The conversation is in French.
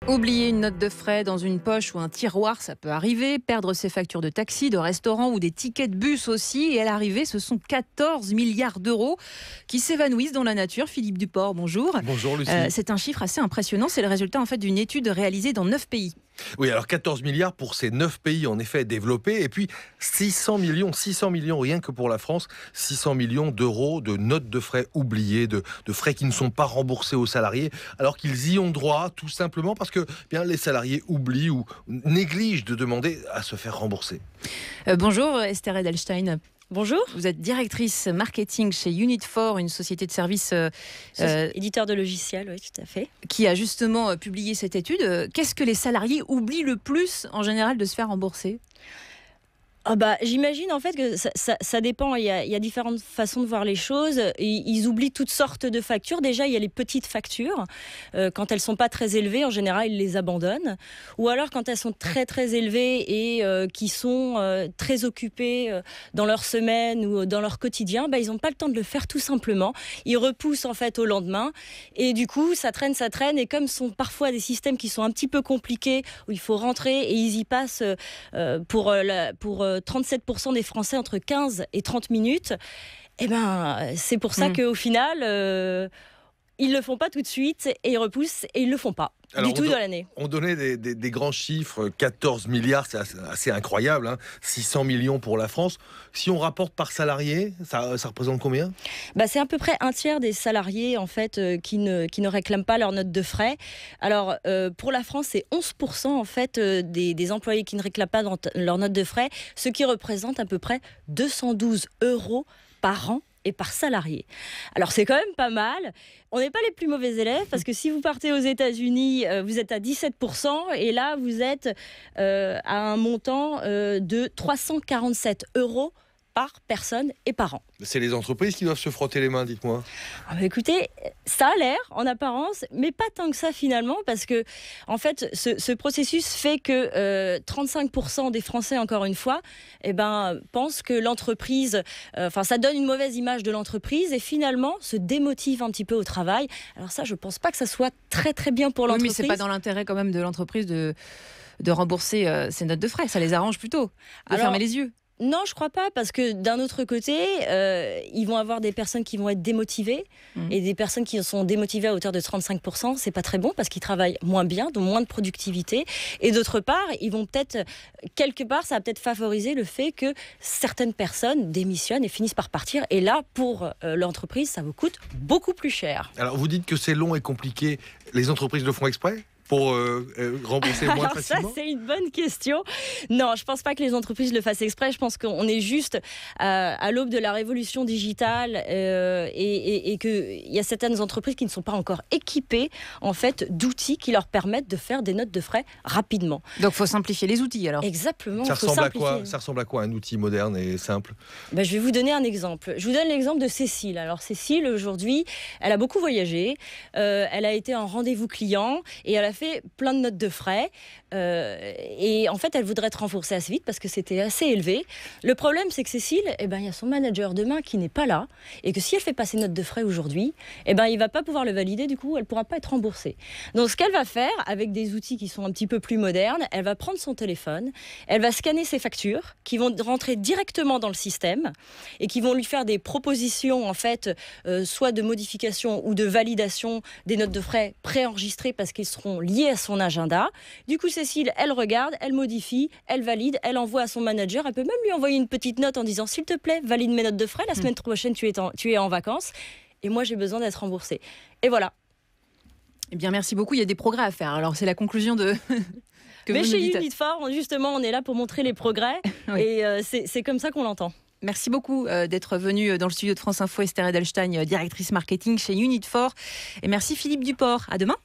Oublier une note de frais dans une poche ou un tiroir, ça peut arriver. Perdre ses factures de taxi, de restaurant ou des tickets de bus aussi. Et à l'arrivée, ce sont 14 milliards d'euros qui s'évanouissent dans la nature. Philippe Duport, bonjour. Bonjour Lucie. C'est un chiffre assez impressionnant. C'est le résultat en fait d'une étude réalisée dans 9 pays. Oui, alors 14 milliards pour ces 9 pays en effet développés. Et puis 600 millions rien que pour la France. 600 millions d'euros de notes de frais oubliées, de frais qui ne sont pas remboursés aux salariés, alors qu'ils y ont droit tout simplement parce que les salariés oublient ou négligent de demander à se faire rembourser. Bonjour Esther Edelstein. Bonjour. Vous êtes directrice marketing chez Unit4, une société de services éditeur de logiciels, oui, tout à fait. Qui a justement publié cette étude. Qu'est-ce que les salariés oublient le plus en général de se faire rembourser ? J'imagine en fait que ça dépend, il y a différentes façons de voir les choses. Ils oublient toutes sortes de factures. Déjà, il y a les petites factures. Quand elles ne sont pas très élevées, en général, ils les abandonnent. Ou alors, quand elles sont très très élevées et qui sont très occupés dans leur semaine ou dans leur quotidien, ils n'ont pas le temps de le faire tout simplement. Ils repoussent en fait au lendemain. Et du coup, ça traîne. Et comme ce sont parfois des systèmes qui sont un petit peu compliqués, où il faut rentrer et ils y passent pour 37% des Français entre 15 et 30 minutes, c'est pour ça qu'au final, ils ne le font pas tout de suite et ils repoussent et ils ne le font pas. Alors, du tout dans l'année. On donnait des grands chiffres, 14 milliards, c'est assez incroyable, 600 millions pour la France. Si on rapporte par salarié, ça représente combien ? C'est à peu près un tiers des salariés en fait, qui ne réclament pas leur note de frais. Alors, pour la France, c'est 11% en fait, des employés qui ne réclament pas leur note de frais, ce qui représente à peu près 212 € par an et par salarié. Alors c'est quand même pas mal. On n'est pas les plus mauvais élèves parce que si vous partez aux États-Unis, vous êtes à 17% et là vous êtes à un montant de 347 € par personne et par an. C'est les entreprises qui doivent se frotter les mains, dites-moi. Écoutez, ça a l'air en apparence, mais pas tant que ça finalement, parce que en fait, ce processus fait que 35% des Français, encore une fois, pensent que l'entreprise, ça donne une mauvaise image de l'entreprise et finalement se démotive un petit peu au travail. Alors ça, je pense pas que ça soit très très bien pour l'entreprise. Oui, mais c'est pas dans l'intérêt quand même de l'entreprise de rembourser ses notes de frais. Ça les arrange plutôt de fermer les yeux. Non, je crois pas, parce que d'un autre côté, ils vont avoir des personnes qui vont être démotivées, et des personnes qui sont démotivées à hauteur de 35%, c'est pas très bon parce qu'ils travaillent moins bien, donc moins de productivité. Et d'autre part, ils vont peut-être, quelque part, ça va peut-être favoriser le fait que certaines personnes démissionnent et finissent par partir. Et là, pour l'entreprise, ça vous coûte beaucoup plus cher. Alors, vous dites que c'est long et compliqué. Les entreprises le font exprès ? Pour rembourser moins facilement ? Ça, c'est une bonne question. Non, je ne pense pas que les entreprises le fassent exprès. Je pense qu'on est juste à l'aube de la révolution digitale et qu'il y a certaines entreprises qui ne sont pas encore équipées en fait, d'outils qui leur permettent de faire des notes de frais rapidement. Donc, il faut simplifier les outils alors. Exactement. Ça ressemble à quoi un outil moderne et simple ? Je vais vous donner un exemple. Je vous donne l'exemple de Cécile. Alors Cécile, aujourd'hui, elle a beaucoup voyagé. Elle a été en rendez-vous client et elle a fait plein de notes de frais et en fait elle voudrait être remboursée assez vite parce que c'était assez élevé. Le problème c'est que Cécile, il y a son manager demain qui n'est pas là et que si elle fait pas ses notes de frais aujourd'hui, il va pas pouvoir le valider, du coup elle pourra pas être remboursée. Donc ce qu'elle va faire avec des outils qui sont un petit peu plus modernes, elle va prendre son téléphone, elle va scanner ses factures qui vont rentrer directement dans le système et qui vont lui faire des propositions en fait, soit de modification ou de validation des notes de frais préenregistrées parce qu'ils seront liée à son agenda. Du coup, Cécile, elle regarde, elle modifie, elle valide, elle envoie à son manager. Elle peut même lui envoyer une petite note en disant « S'il te plaît, valide mes notes de frais. La semaine prochaine, tu es en vacances et moi, j'ai besoin d'être remboursée. » Et voilà. Eh bien, merci beaucoup. Il y a des progrès à faire. Alors, c'est la conclusion de... Mais chez Unit4, justement, on est là pour montrer les progrès. Oui. Et c'est comme ça qu'on l'entend. Merci beaucoup d'être venu dans le studio de France Info, Esther Edelstein, directrice marketing chez Unit4. Et merci Philippe Duport. À demain.